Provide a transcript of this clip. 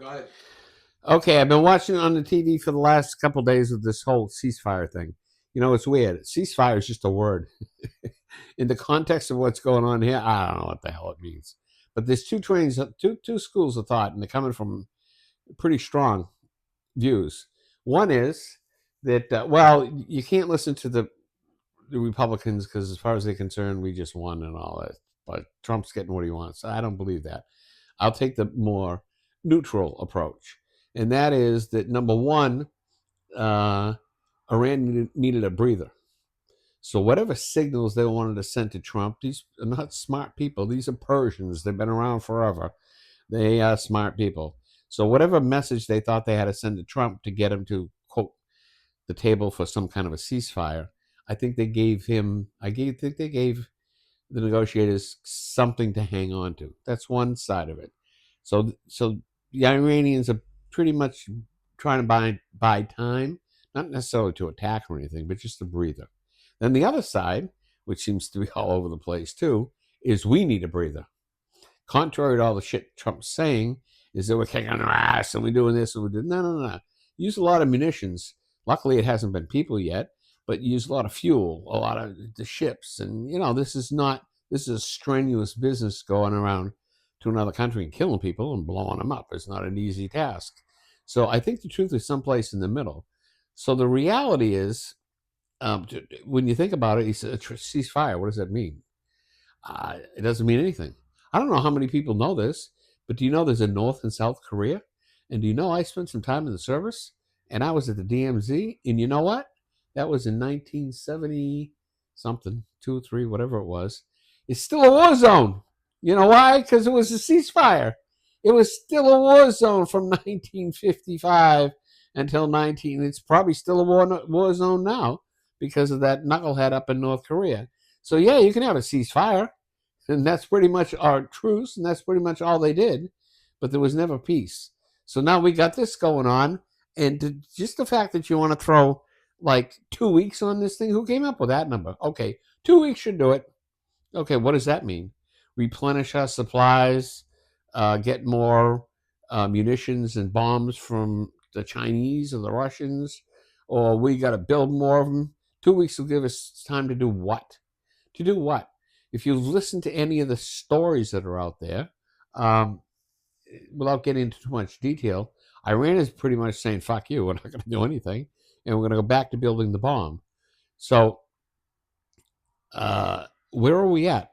Go ahead. Okay, I've been watching on the TV for the last couple of days with this whole ceasefire thing. You know, it's weird. Ceasefire is just a word. In the context of what's going on here, I don't know what the hell it means. But there's two schools of thought, and they're coming from pretty strong views. One is that well, you can't listen to the Republicans because, as far as they're concerned, we just won and all that. But Trump's getting what he wants. I don't believe that. I'll take the more neutral approach, and that is that number one, uh, Iran needed a breather. So whatever signals they wanted to send to Trump, these are not smart people. These are Persians. They've been around forever. They are smart people. So whatever message they thought they had to send to Trump to get him to quote the table for some kind of a ceasefire, I think they gave him. Think they gave the negotiators something to hang on to. That's one side of it. So the Iranians are pretty much trying to buy time, not necessarily to attack or anything, but just a breather. Then the other side, which seems to be all over the place too, is we need a breather. Contrary to all the shit Trump's saying, is that we're kicking our ass and we're doing this and we're doing no. Use a lot of munitions. Luckily, it hasn't been people yet, but use a lot of fuel, a lot of the ships, and this is a strenuous business going around to another country and killing people and blowing them up. It's not an easy task. So I think the truth is someplace in the middle. So the reality is, when you think about it, he said a ceasefire. What does that mean? It doesn't mean anything. I don't know how many people know this, but do you know there's a North and South Korea? And do you know I spent some time in the service and I was at the DMZ? And you know what? That was in 1970 something, 2, 3, whatever it was. It's still a war zone. You know why? Because it was a ceasefire. It was still a war zone from 1955 until 19. It's probably still a war zone now because of that knucklehead up in North Korea. So yeah, you can have a ceasefire, and that's pretty much our truce, and that's pretty much all they did. But there was never peace. So now we got this going on, and just the fact that you want to throw like 2 weeks on this thing, who came up with that number? Okay, 2 weeks should do it. Okay, what does that mean? Replenish our supplies, get more munitions and bombs from the Chinese or the Russians, or we got to build more of them. 2 weeks will give us time to do what? To do what? If you listen to any of the stories that are out there, um, without getting into too much detail, Iran is pretty much saying, fuck you, we're not going to do anything, and we're going to go back to building the bomb. So, where are we at?